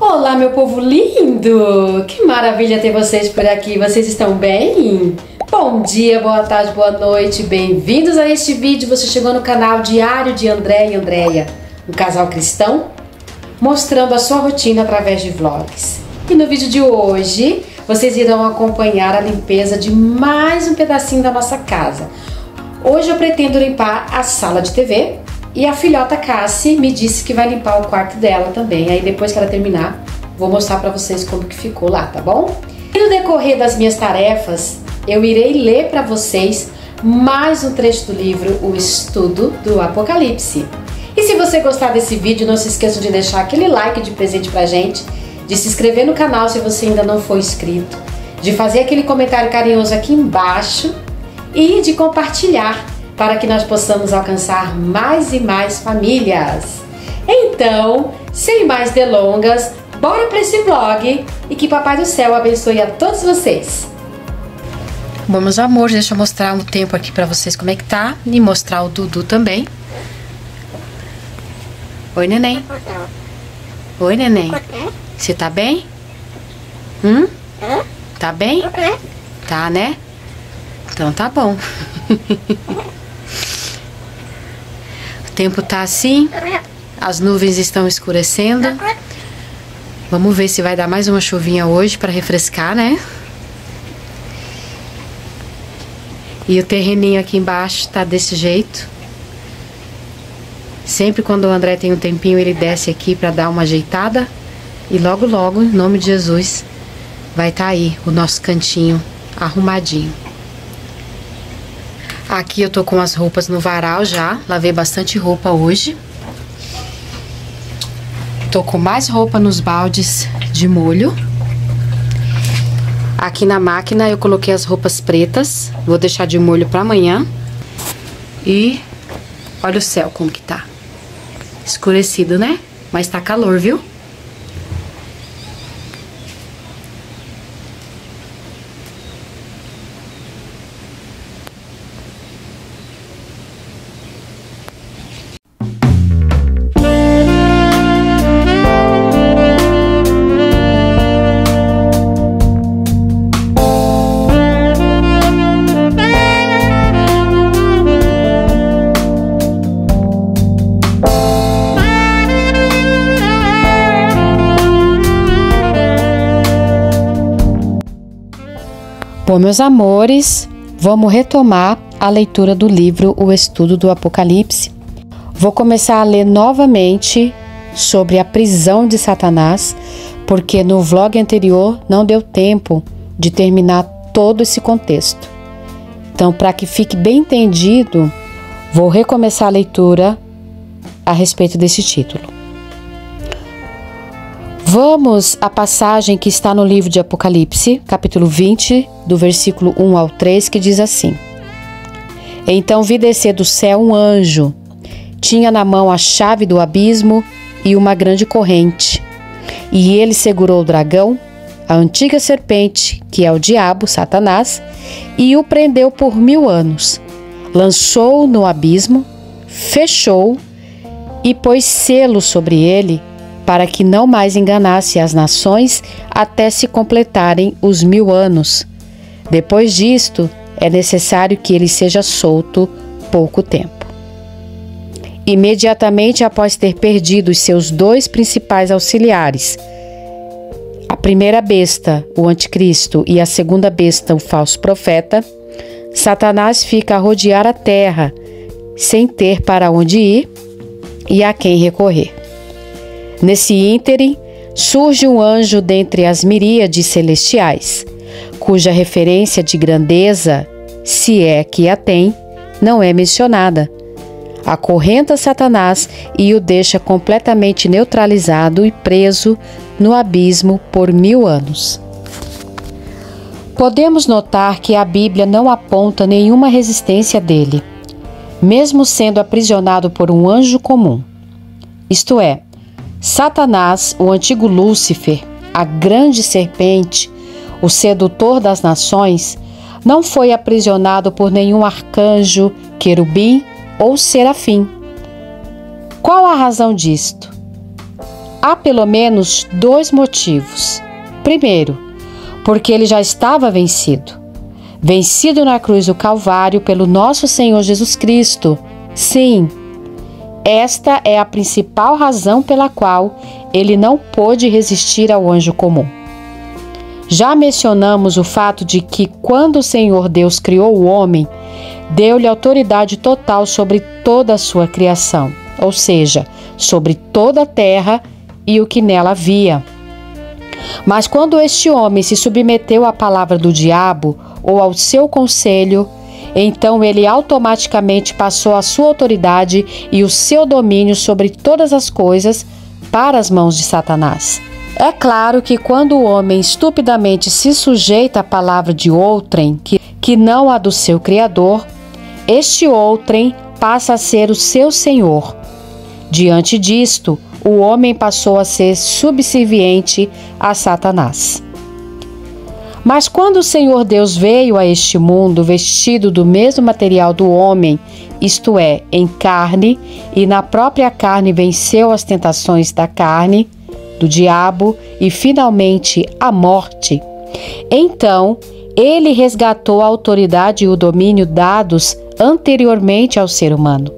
Olá, meu povo lindo! Que maravilha ter vocês por aqui. Vocês estão bem? Bom dia, boa tarde, boa noite. Bem-vindos a este vídeo. Você chegou no canal Diário de André e Andréia, um casal cristão, mostrando a sua rotina através de vlogs. E no vídeo de hoje, vocês irão acompanhar a limpeza de mais um pedacinho da nossa casa. Hoje eu pretendo limpar a sala de TV e a filhota Cassie me disse que vai limpar o quarto dela também. Aí depois que ela terminar, vou mostrar pra vocês como que ficou lá, tá bom? E no decorrer das minhas tarefas, eu irei ler pra vocês mais um trecho do livro O Estudo do Apocalipse. E se você gostar desse vídeo, não se esqueça de deixar aquele like de presente pra gente, de se inscrever no canal se você ainda não for inscrito, de fazer aquele comentário carinhoso aqui embaixo e de compartilhar para que nós possamos alcançar mais e mais famílias. Então, sem mais delongas, bora para esse vlog e que Papai do Céu abençoe a todos vocês. Bom, meus amores, deixa eu mostrar um tempo aqui para vocês como é que tá e mostrar o Dudu também. Oi, neném. Oi, neném. Você tá bem? Tá bem? Tá, né? Então tá bom. O tempo tá assim, as nuvens estão escurecendo. Vamos ver se vai dar mais uma chuvinha hoje para refrescar, né? E o terreninho aqui embaixo tá desse jeito. Sempre quando o André tem um tempinho, ele desce aqui para dar uma ajeitada. E logo, logo, em nome de Jesus, vai estar aí o nosso cantinho arrumadinho. Aqui eu tô com as roupas no varal já, lavei bastante roupa hoje. Tô com mais roupa nos baldes de molho. Aqui na máquina eu coloquei as roupas pretas, vou deixar de molho pra amanhã. E olha o céu como que tá. Escurecido, né? Mas tá calor, viu? Bom, meus amores, vamos retomar a leitura do livro O Estudo do Apocalipse. Vou começar a ler novamente sobre a prisão de Satanás, porque no vlog anterior não deu tempo de terminar todo esse contexto. Então, para que fique bem entendido, vou recomeçar a leitura a respeito desse título. Vamos à passagem que está no livro de Apocalipse, capítulo 20, do versículo 1 ao 3, que diz assim: Então vi descer do céu um anjo, tinha na mão a chave do abismo e uma grande corrente. E ele segurou o dragão, a antiga serpente, que é o diabo, Satanás, e o prendeu por 1000 anos. Lançou-o no abismo, fechou-o e pôs selo sobre ele, para que não mais enganasse as nações até se completarem os 1000 anos. Depois disto, é necessário que ele seja solto pouco tempo. Imediatamente após ter perdido os seus 2 principais auxiliares, a primeira besta, o anticristo, e a segunda besta, o falso profeta, Satanás fica a rodear a terra, sem ter para onde ir e a quem recorrer. Nesse ínterim, surge um anjo dentre as miríades celestiais, cuja referência de grandeza, se é que a tem, não é mencionada. Acorrenta Satanás e o deixa completamente neutralizado e preso no abismo por 1000 anos. Podemos notar que a Bíblia não aponta nenhuma resistência dele, mesmo sendo aprisionado por um anjo comum. Isto é, Satanás, o antigo Lúcifer, a grande serpente, o sedutor das nações, não foi aprisionado por nenhum arcanjo, querubim ou serafim. Qual a razão disto? Há pelo menos 2 motivos. Primeiro, porque ele já estava vencido. Vencido na cruz do Calvário pelo nosso Senhor Jesus Cristo. Sim, esta é a principal razão pela qual ele não pôde resistir ao anjo comum. Já mencionamos o fato de que quando o Senhor Deus criou o homem, deu-lhe autoridade total sobre toda a sua criação, ou seja, sobre toda a terra e o que nela havia. Mas quando este homem se submeteu à palavra do diabo ou ao seu conselho, então ele automaticamente passou a sua autoridade e o seu domínio sobre todas as coisas para as mãos de Satanás. É claro que quando o homem estupidamente se sujeita à palavra de outrem, que não a do seu Criador, este outrem passa a ser o seu senhor. Diante disto, o homem passou a ser subserviente a Satanás. Mas quando o Senhor Deus veio a este mundo vestido do mesmo material do homem, isto é, em carne, e na própria carne venceu as tentações da carne, do diabo e finalmente a morte, então ele resgatou a autoridade e o domínio dados anteriormente ao ser humano.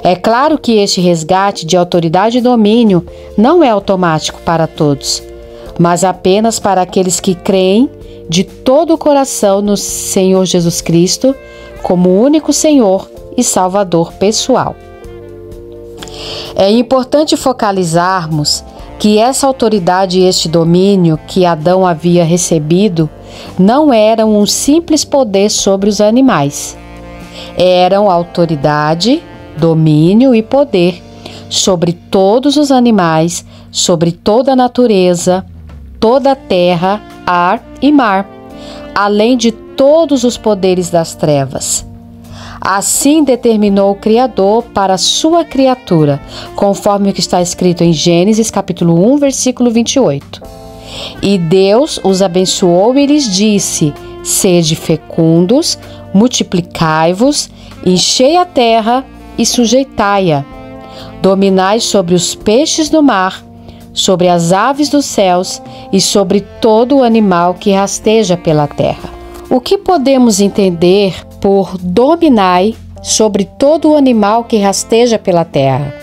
É claro que este resgate de autoridade e domínio não é automático para todos, mas apenas para aqueles que creem de todo o coração no Senhor Jesus Cristo como o único Senhor e Salvador pessoal. É importante focalizarmos que essa autoridade e este domínio que Adão havia recebido não eram um simples poder sobre os animais. Eram autoridade, domínio e poder sobre todos os animais, sobre toda a natureza, toda a terra, ar e mar, além de todos os poderes das trevas. Assim determinou o Criador para a sua criatura, conforme o que está escrito em Gênesis capítulo 1, versículo 28. E Deus os abençoou e lhes disse: sede fecundos, multiplicai-vos, enchei a terra e sujeitai-a. Dominai sobre os peixes do mar, sobre as aves dos céus e sobre todo o animal que rasteja pela terra. O que podemos entender por dominai sobre todo o animal que rasteja pela terra?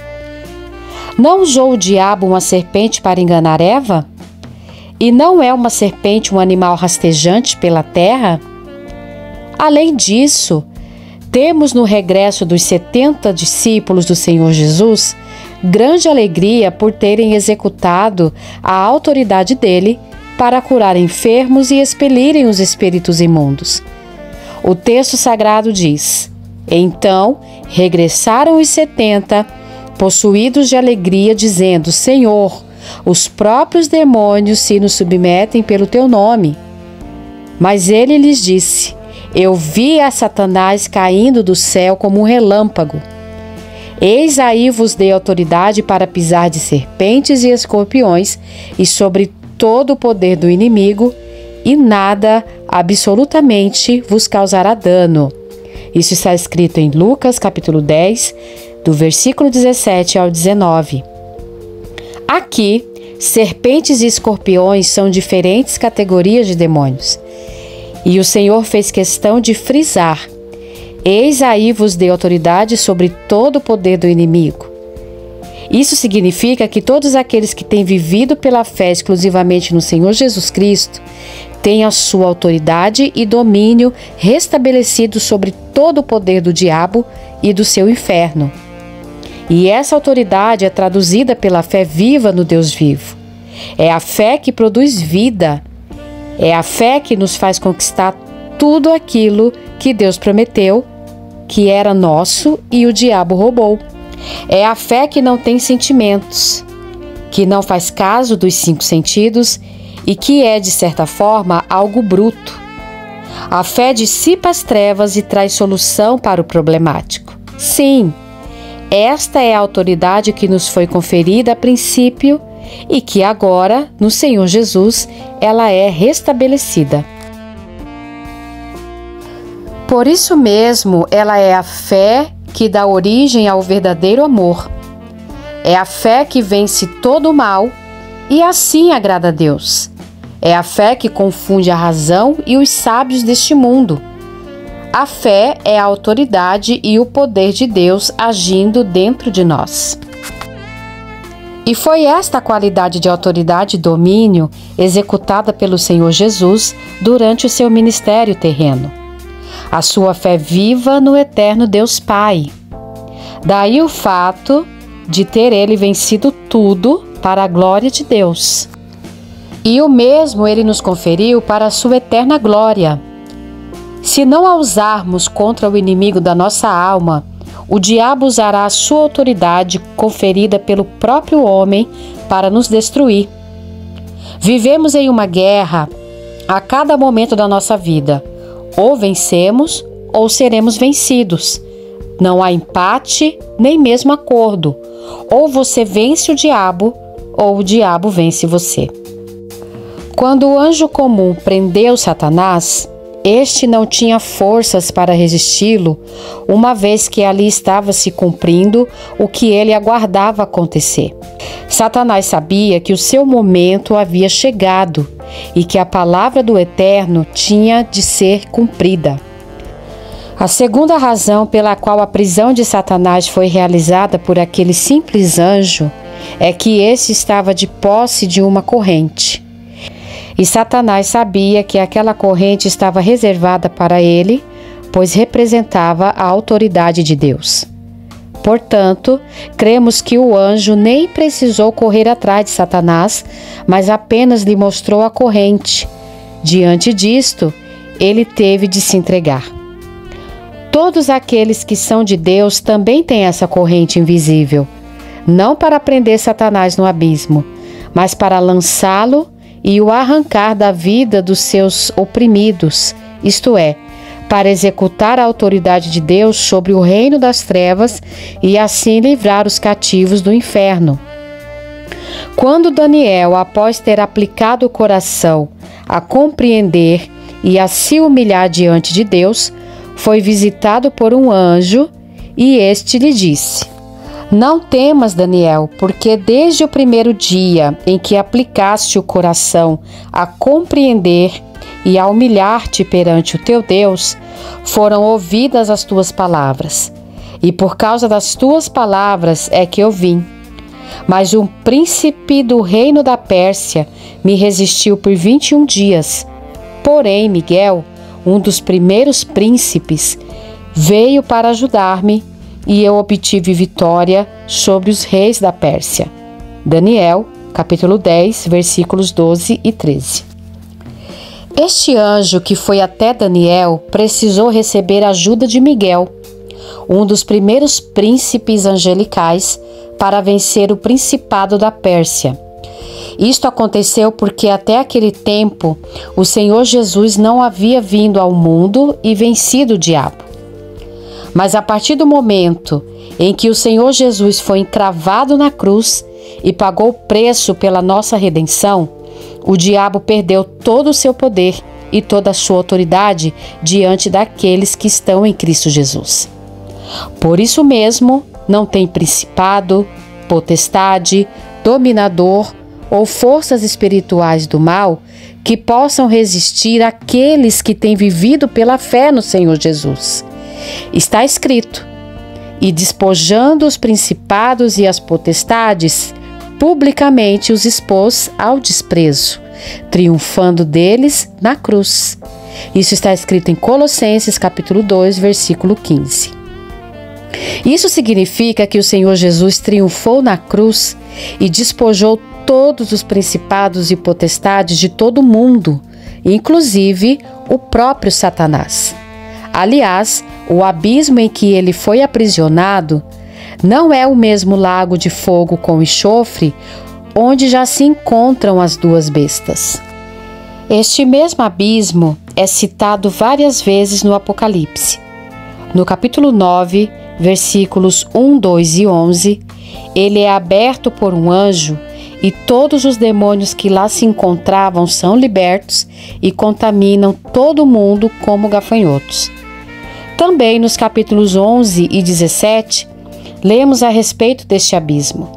Não usou o diabo uma serpente para enganar Eva? E não é uma serpente um animal rastejante pela terra? Além disso, temos no regresso dos 70 discípulos do Senhor Jesus grande alegria por terem executado a autoridade dele para curar enfermos e expelirem os espíritos imundos. O texto sagrado diz: então regressaram os 70, possuídos de alegria, dizendo: Senhor, os próprios demônios se nos submetem pelo teu nome. Mas ele lhes disse: eu vi a Satanás caindo do céu como um relâmpago. Eis aí vos dei autoridade para pisar de serpentes e escorpiões e sobre todo o poder do inimigo, e nada absolutamente vos causará dano. Isso está escrito em Lucas capítulo 10, do versículo 17 ao 19. Aqui, serpentes e escorpiões são diferentes categorias de demônios. E o Senhor fez questão de frisar: eis aí vos dei autoridade sobre todo o poder do inimigo. Isso significa que todos aqueles que têm vivido pela fé exclusivamente no Senhor Jesus Cristo têm a sua autoridade e domínio restabelecidos sobre todo o poder do diabo e do seu inferno. E essa autoridade é traduzida pela fé viva no Deus vivo. É a fé que produz vida. É a fé que nos faz conquistar tudo aquilo que Deus prometeu, que era nosso e o diabo roubou. É a fé que não tem sentimentos, que não faz caso dos 5 sentidos e que é, de certa forma, algo bruto. A fé dissipa as trevas e traz solução para o problemático. Sim, esta é a autoridade que nos foi conferida a princípio e que agora, no Senhor Jesus, ela é restabelecida. Por isso mesmo, ela é a fé que dá origem ao verdadeiro amor. É a fé que vence todo o mal e assim agrada a Deus. É a fé que confunde a razão e os sábios deste mundo. A fé é a autoridade e o poder de Deus agindo dentro de nós. E foi esta qualidade de autoridade e domínio executada pelo Senhor Jesus durante o seu ministério terreno. A sua fé viva no eterno Deus Pai. Daí o fato de ter ele vencido tudo para a glória de Deus. E o mesmo ele nos conferiu para a sua eterna glória. Se não a usarmos contra o inimigo da nossa alma, o diabo usará a sua autoridade conferida pelo próprio homem para nos destruir. Vivemos em uma guerra a cada momento da nossa vida. Ou vencemos ou seremos vencidos. Não há empate nem mesmo acordo. Ou você vence o diabo ou o diabo vence você. Quando o anjo comum prendeu Satanás, este não tinha forças para resisti-lo, uma vez que ali estava se cumprindo o que ele aguardava acontecer. Satanás sabia que o seu momento havia chegado e que a palavra do Eterno tinha de ser cumprida. A segunda razão pela qual a prisão de Satanás foi realizada por aquele simples anjo é que esse estava de posse de uma corrente. E Satanás sabia que aquela corrente estava reservada para ele, pois representava a autoridade de Deus. Portanto, cremos que o anjo nem precisou correr atrás de Satanás, mas apenas lhe mostrou a corrente. Diante disto, ele teve de se entregar. Todos aqueles que são de Deus também têm essa corrente invisível, não para prender Satanás no abismo, mas para lançá-lo e o arrancar da vida dos seus oprimidos, isto é, para executar a autoridade de Deus sobre o reino das trevas e assim livrar os cativos do inferno. Quando Daniel, após ter aplicado o coração a compreender e a se humilhar diante de Deus, foi visitado por um anjo e este lhe disse: Não temas, Daniel, porque desde o primeiro dia em que aplicaste o coração a compreender e a humilhar-te perante o teu Deus, foram ouvidas as tuas palavras. E por causa das tuas palavras é que eu vim. Mas um príncipe do reino da Pérsia me resistiu por 21 dias. Porém, Miguel, um dos primeiros príncipes, veio para ajudar-me e eu obtive vitória sobre os reis da Pérsia. Daniel, capítulo 10, versículos 12 e 13. Este anjo que foi até Daniel precisou receber a ajuda de Miguel, um dos primeiros príncipes angelicais, para vencer o principado da Pérsia. Isto aconteceu porque até aquele tempo o Senhor Jesus não havia vindo ao mundo e vencido o diabo. Mas a partir do momento em que o Senhor Jesus foi encravado na cruz e pagou o preço pela nossa redenção, o diabo perdeu todo o seu poder e toda a sua autoridade diante daqueles que estão em Cristo Jesus. Por isso mesmo, não tem principado, potestade, dominador ou forças espirituais do mal que possam resistir àqueles que têm vivido pela fé no Senhor Jesus. Está escrito: e despojando os principados e as potestades, publicamente os expôs ao desprezo, triunfando deles na cruz. Isso está escrito em Colossenses capítulo 2, versículo 15. Isso significa que o Senhor Jesus triunfou na cruz e despojou todos os principados e potestades de todo o mundo, inclusive o próprio Satanás. Aliás, o abismo em que ele foi aprisionado não é o mesmo lago de fogo com enxofre onde já se encontram as duas bestas. Este mesmo abismo é citado várias vezes no Apocalipse. No capítulo 9, versículos 1, 2 e 11, ele é aberto por um anjo e todos os demônios que lá se encontravam são libertos e contaminam todo o mundo como gafanhotos. Também nos capítulos 11 e 17, lemos a respeito deste abismo.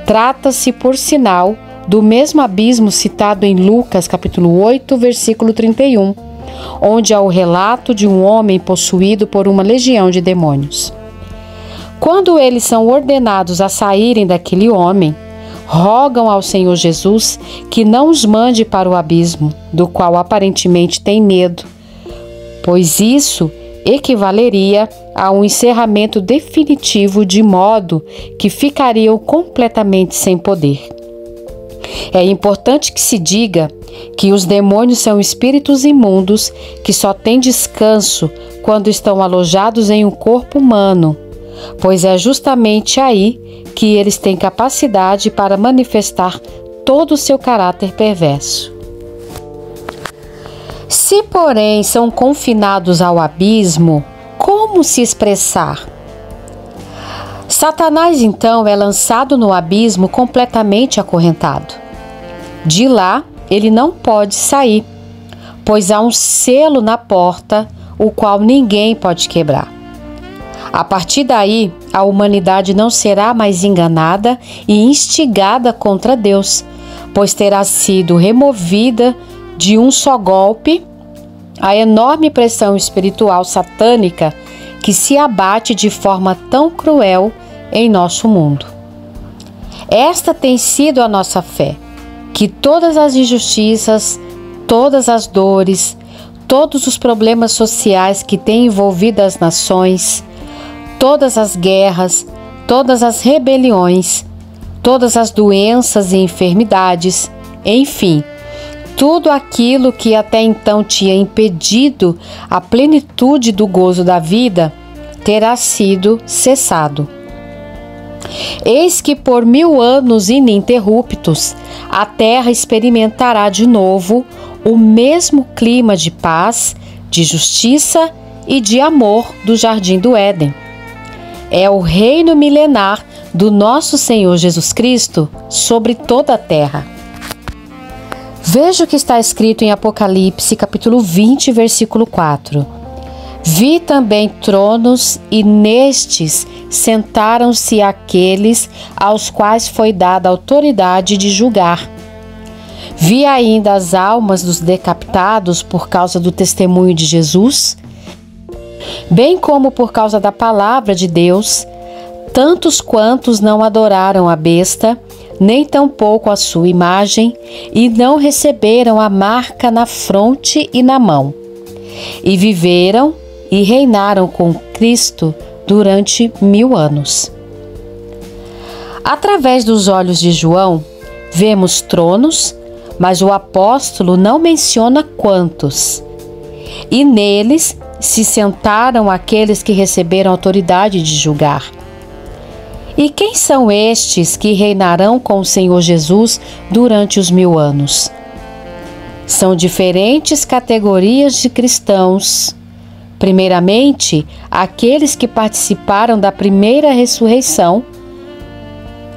Trata-se, por sinal, do mesmo abismo citado em Lucas, capítulo 8, versículo 31, onde há o relato de um homem possuído por uma legião de demônios. Quando eles são ordenados a saírem daquele homem, rogam ao Senhor Jesus que não os mande para o abismo, do qual aparentemente têm medo, pois isso equivaleria a um encerramento definitivo, de modo que ficariam completamente sem poder. É importante que se diga que os demônios são espíritos imundos que só têm descanso quando estão alojados em um corpo humano, pois é justamente aí que eles têm capacidade para manifestar todo o seu caráter perverso. Se, porém, são confinados ao abismo, como se expressar? Satanás, então, é lançado no abismo completamente acorrentado. De lá, ele não pode sair, pois há um selo na porta, o qual ninguém pode quebrar. A partir daí, a humanidade não será mais enganada e instigada contra Deus, pois terá sido removida de um só golpe a enorme pressão espiritual satânica que se abate de forma tão cruel em nosso mundo. Esta tem sido a nossa fé, que todas as injustiças, todas as dores, todos os problemas sociais que têm envolvido as nações, todas as guerras, todas as rebeliões, todas as doenças e enfermidades, enfim, tudo aquilo que até então tinha impedido a plenitude do gozo da vida, terá sido cessado. Eis que por 1000 anos ininterruptos, a terra experimentará de novo o mesmo clima de paz, de justiça e de amor do Jardim do Éden. É o reino milenar do nosso Senhor Jesus Cristo sobre toda a terra. Veja o que está escrito em Apocalipse, capítulo 20, versículo 4. Vi também tronos, e nestes sentaram-se aqueles aos quais foi dada a autoridade de julgar. Vi ainda as almas dos decapitados por causa do testemunho de Jesus, bem como por causa da palavra de Deus, tantos quantos não adoraram a besta, nem tampouco a sua imagem, e não receberam a marca na fronte e na mão. E viveram e reinaram com Cristo durante 1000 anos. Através dos olhos de João, vemos tronos, mas o apóstolo não menciona quantos. E neles se sentaram aqueles que receberam autoridade de julgar. E quem são estes que reinarão com o Senhor Jesus durante os 1000 anos? São diferentes categorias de cristãos. Primeiramente, aqueles que participaram da primeira ressurreição,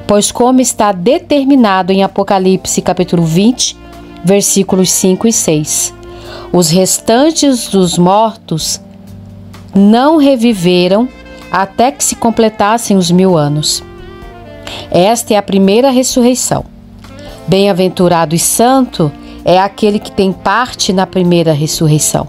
pois como está determinado em Apocalipse capítulo 20, versículos 5 e 6, os restantes dos mortos não reviveram até que se completassem os 1000 anos. Esta é a primeira ressurreição. Bem-aventurado e santo é aquele que tem parte na primeira ressurreição.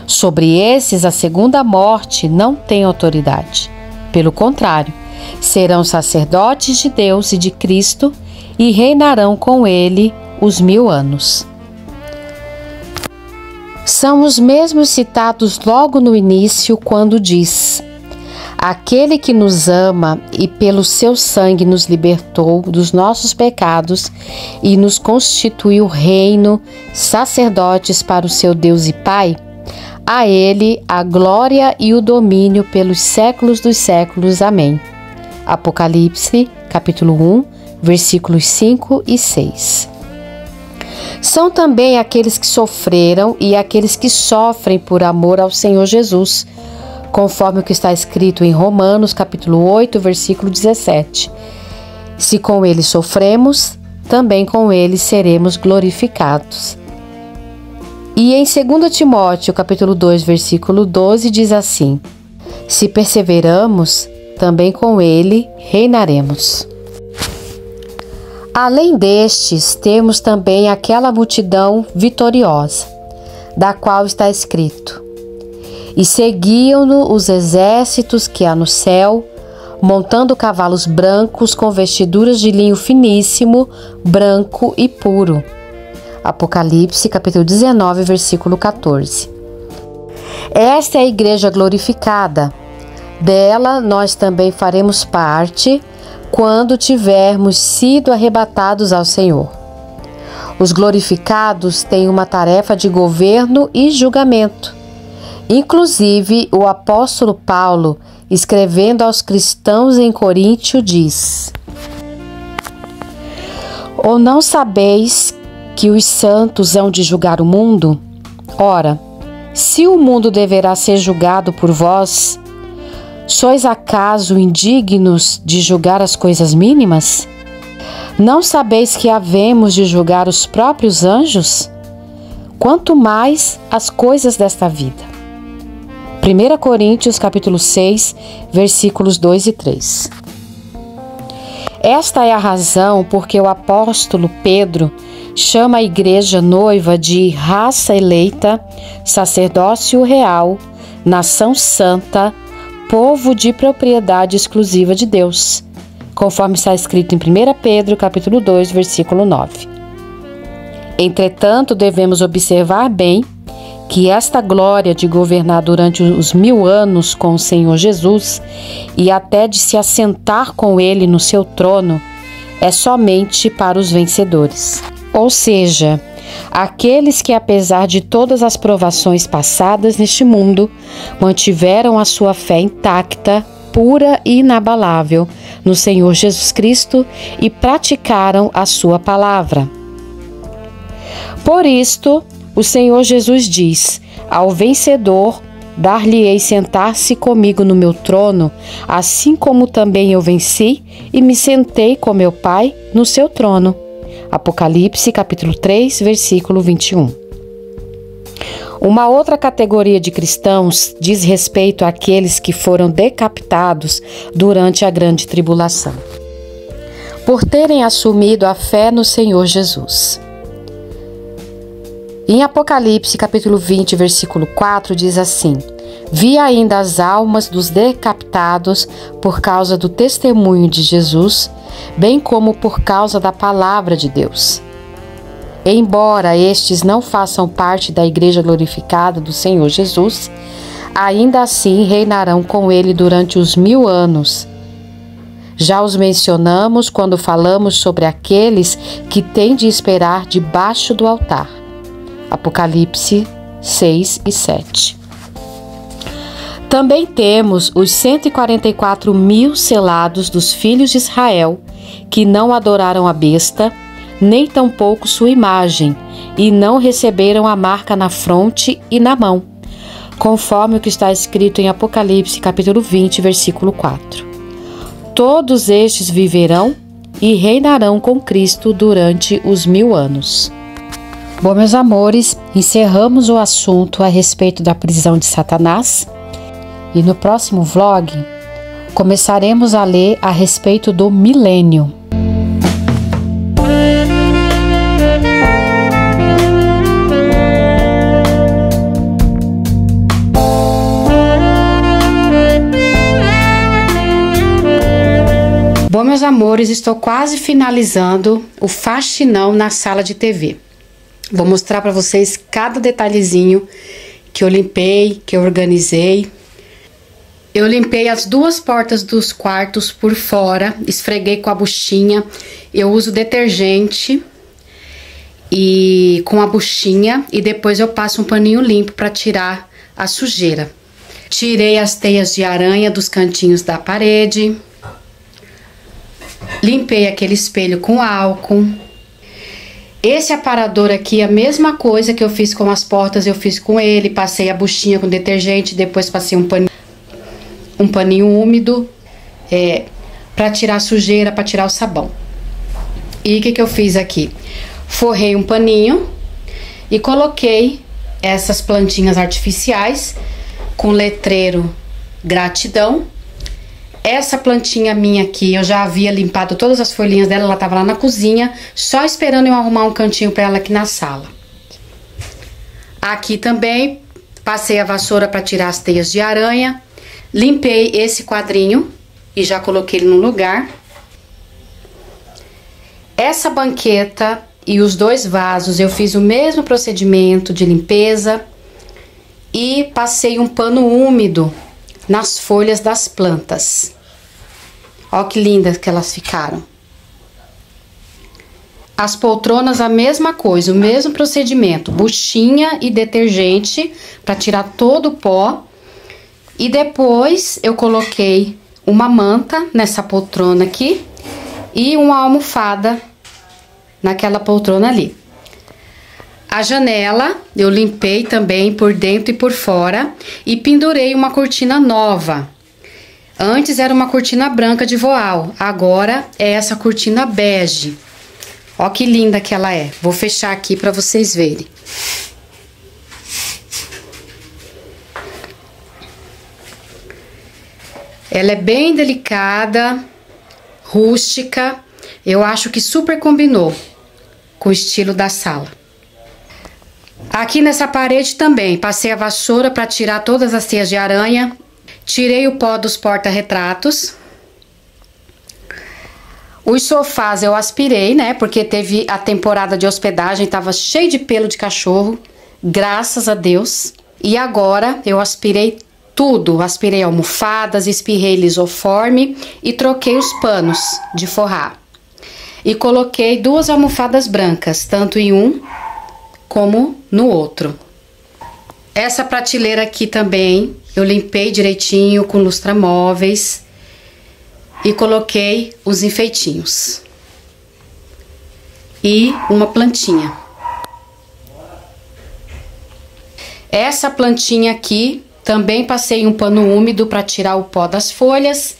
Sobre esses, a segunda morte não tem autoridade. Pelo contrário, serão sacerdotes de Deus e de Cristo e reinarão com ele os 1000 anos. São os mesmos citados logo no início, quando diz: aquele que nos ama e pelo seu sangue nos libertou dos nossos pecados e nos constituiu reino, sacerdotes para o seu Deus e Pai, a ele a glória e o domínio pelos séculos dos séculos. Amém. Apocalipse, capítulo 1, versículos 5 e 6. São também aqueles que sofreram e aqueles que sofrem por amor ao Senhor Jesus, conforme o que está escrito em Romanos, capítulo 8, versículo 17. Se com ele sofremos, também com ele seremos glorificados. E em 2 Timóteo, capítulo 2, versículo 12, diz assim: se perseveramos, também com ele reinaremos. Além destes, temos também aquela multidão vitoriosa, da qual está escrito: e seguiam-no os exércitos que há no céu, montando cavalos brancos com vestiduras de linho finíssimo, branco e puro. Apocalipse, capítulo 19, versículo 14. Esta é a igreja glorificada. Dela nós também faremos parte quando tivermos sido arrebatados ao Senhor. Os glorificados têm uma tarefa de governo e julgamento. Inclusive, o apóstolo Paulo, escrevendo aos cristãos em Coríntio, diz: ou não sabeis que os santos hão de julgar o mundo? Ora, se o mundo deverá ser julgado por vós, sois acaso indignos de julgar as coisas mínimas? Não sabeis que havemos de julgar os próprios anjos? Quanto mais as coisas desta vida. 1 Coríntios capítulo 6, versículos 2 e 3. Esta é a razão porque o apóstolo Pedro chama a igreja noiva de raça eleita, sacerdócio real, nação santa, povo de propriedade exclusiva de Deus, conforme está escrito em 1 Pedro, capítulo 2, versículo 9. Entretanto, devemos observar bem que esta glória de governar durante os 1000 anos com o Senhor Jesus e até de se assentar com Ele no seu trono é somente para os vencedores. Ou seja, aqueles que, apesar de todas as provações passadas neste mundo, mantiveram a sua fé intacta, pura e inabalável no Senhor Jesus Cristo e praticaram a sua palavra. Por isto, o Senhor Jesus diz: ao vencedor, dar-lhe-ei sentar-se comigo no meu trono, assim como também eu venci e me sentei com meu Pai no seu trono. Apocalipse, capítulo 3, versículo 21. Uma outra categoria de cristãos diz respeito àqueles que foram decapitados durante a grande tribulação, por terem assumido a fé no Senhor Jesus. Em Apocalipse, capítulo 20, versículo 4, diz assim: vi ainda as almas dos decapitados por causa do testemunho de Jesus, bem como por causa da palavra de Deus. Embora estes não façam parte da igreja glorificada do Senhor Jesus, ainda assim reinarão com ele durante os 1000 anos. Já os mencionamos quando falamos sobre aqueles que têm de esperar debaixo do altar. Apocalipse 6 e 7. Também temos os 144.000 selados dos filhos de Israel, que não adoraram a besta, nem tampouco sua imagem, e não receberam a marca na fronte e na mão, conforme o que está escrito em Apocalipse, capítulo 20, versículo 4. Todos estes viverão e reinarão com Cristo durante os 1000 anos. Bom, meus amores, encerramos o assunto a respeito da prisão de Satanás e no próximo vlog começaremos a ler a respeito do milênio. Bom, meus amores, estou quase finalizando o faxinão na sala de TV. Vou mostrar para vocês cada detalhezinho que eu limpei, que eu organizei. Eu limpei as 2 portas dos quartos por fora, esfreguei com a buchinha. Eu uso detergente e com a buchinha e depois eu passo um paninho limpo para tirar a sujeira. Tirei as teias de aranha dos cantinhos da parede. Limpei aquele espelho com álcool. Esse aparador aqui, a mesma coisa que eu fiz com as portas, eu fiz com ele. Passei a buchinha com detergente, depois passei um paninho úmido para tirar a sujeira, para tirar o sabão. E o que eu fiz aqui? Forrei um paninho e coloquei essas plantinhas artificiais com letreiro gratidão Essa plantinha minha aqui, eu já havia limpado todas as folhinhas dela, ela tava lá na cozinha, só esperando eu arrumar um cantinho pra ela aqui na sala. Aqui também, passei a vassoura pra tirar as teias de aranha, limpei esse quadrinho e já coloquei ele no lugar. Essa banqueta e os 2 vasos, eu fiz o mesmo procedimento de limpeza e passei um pano úmido nas folhas das plantas. Ó que lindas que elas ficaram. As poltronas a mesma coisa, o mesmo procedimento, buchinha e detergente para tirar todo o pó. E depois eu coloquei uma manta nessa poltrona aqui e uma almofada naquela poltrona ali. A janela eu limpei também por dentro e por fora e pendurei uma cortina nova. Antes era uma cortina branca de voal, agora é essa cortina bege. Ó que linda que ela é. Vou fechar aqui para vocês verem. Ela é bem delicada, rústica. Eu acho que super combinou com o estilo da sala. Aqui nessa parede também, passei a vassoura para tirar todas as teias de aranha. Tirei o pó dos porta-retratos. Os sofás eu aspirei, né? Porque teve a temporada de hospedagem, tava cheio de pelo de cachorro. Graças a Deus. E agora eu aspirei tudo. Aspirei almofadas, espirrei lisoforme e troquei os panos de forrar. E coloquei 2 almofadas brancas, tanto em um como no outro. Essa prateleira aqui também eu limpei direitinho com lustramóveis e coloquei os enfeitinhos e uma plantinha. Essa plantinha aqui também passei um pano úmido para tirar o pó das folhas.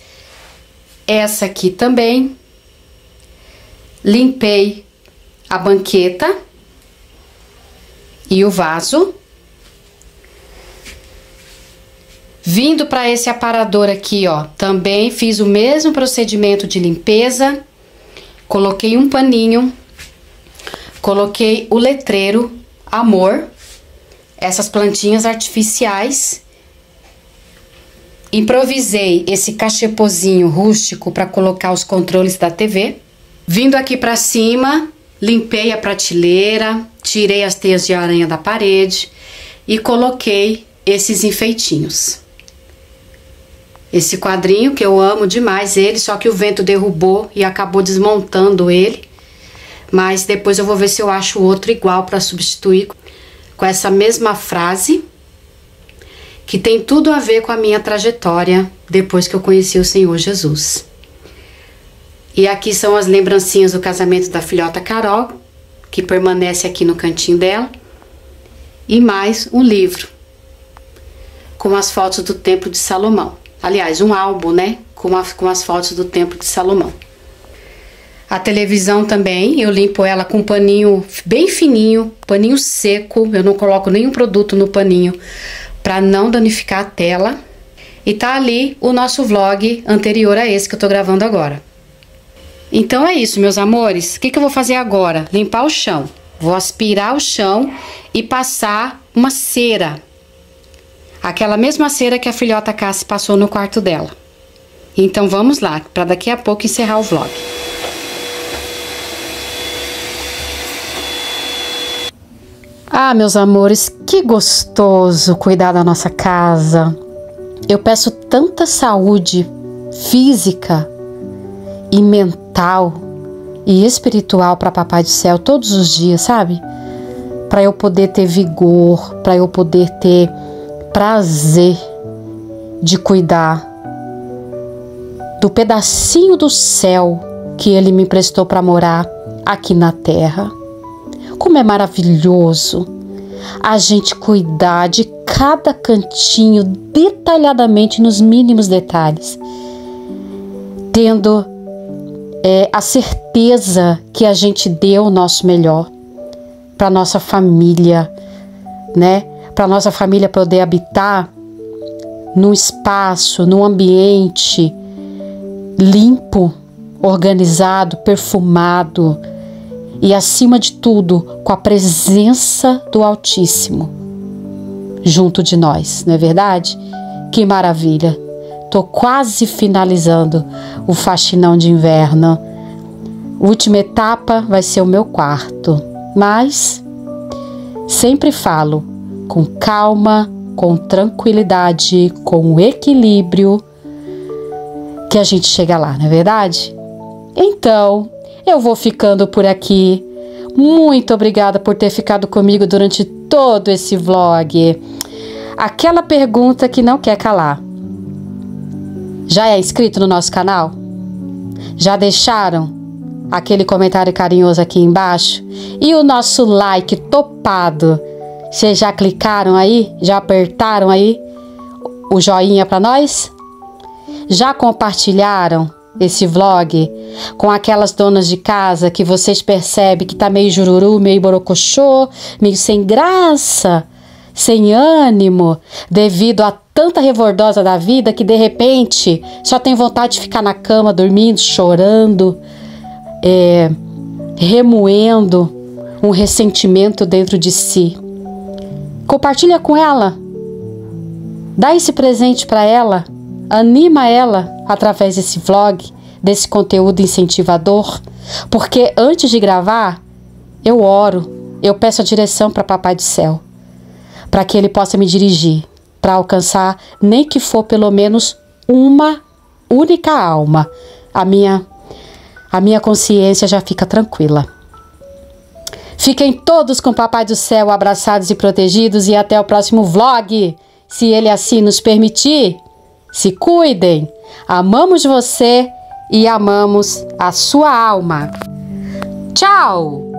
Essa aqui também limpei a banqueta e o vaso. Vindo para esse aparador aqui, ó, também fiz o mesmo procedimento de limpeza. Coloquei um paninho, coloquei o letreiro Amor, essas plantinhas artificiais. Improvisei esse cachepozinho rústico para colocar os controles da TV. Vindo aqui para cima, limpei a prateleira, tirei as teias de aranha da parede e coloquei esses enfeitinhos. Esse quadrinho que eu amo demais ele, só que o vento derrubou e acabou desmontando ele. Mas depois eu vou ver se eu acho outro igual para substituir com essa mesma frase, que tem tudo a ver com a minha trajetória depois que eu conheci o Senhor Jesus. E aqui são as lembrancinhas do casamento da filhota Carol, que permanece aqui no cantinho dela. E mais um livro com as fotos do Templo de Salomão. Aliás, um álbum, né? Com as fotos do Templo de Salomão. A televisão também, eu limpo ela com um paninho bem fininho, paninho seco. Eu não coloco nenhum produto no paninho para não danificar a tela. E tá ali o nosso vlog anterior a esse que eu tô gravando agora. Então é isso, meus amores. O que eu vou fazer agora? Limpar o chão. Vou aspirar o chão e passar uma cera. Aquela mesma cera que a filhota Cassie passou no quarto dela. Então vamos lá, para daqui a pouco encerrar o vlog. Ah, meus amores, que gostoso cuidar da nossa casa. Eu peço tanta saúde física e mental e espiritual para Papai do Céu todos os dias, sabe? Para eu poder ter vigor, para eu poder ter prazer de cuidar do pedacinho do céu que Ele me emprestou para morar aqui na terra. Como é maravilhoso a gente cuidar de cada cantinho detalhadamente, nos mínimos detalhes, tendo a certeza que a gente deu o nosso melhor para nossa família, né? Para nossa família poder habitar num espaço, num ambiente limpo, organizado, perfumado e, acima de tudo, com a presença do Altíssimo junto de nós, não é verdade? Que maravilha! Tô quase finalizando o faxinão de inverno. A última etapa vai ser o meu quarto, mas sempre falo com calma, com tranquilidade, com equilíbrio, que a gente chega lá, não é verdade? Então, eu vou ficando por aqui. Muito obrigada por ter ficado comigo durante todo esse vlog. Aquela pergunta que não quer calar. Já é inscrito no nosso canal? Já deixaram aquele comentário carinhoso aqui embaixo? E o nosso like topado? Vocês já clicaram aí? Já apertaram aí o joinha para nós? Já compartilharam esse vlog com aquelas donas de casa que vocês percebem que tá meio jururu, meio borocochô, meio sem graça, sem ânimo, devido a tanta revoltosa da vida que de repente só tem vontade de ficar na cama dormindo, chorando, remoendo um ressentimento dentro de si? Compartilha com ela, dá esse presente para ela, anima ela através desse vlog, desse conteúdo incentivador, porque antes de gravar eu oro, eu peço a direção para Papai do Céu, para que Ele possa me dirigir, para alcançar nem que for pelo menos uma única alma. A minha consciência já fica tranquila. Fiquem todos com Papai do Céu abraçados e protegidos e até o próximo vlog, se Ele assim nos permitir. Se cuidem, amamos você e amamos a sua alma. Tchau!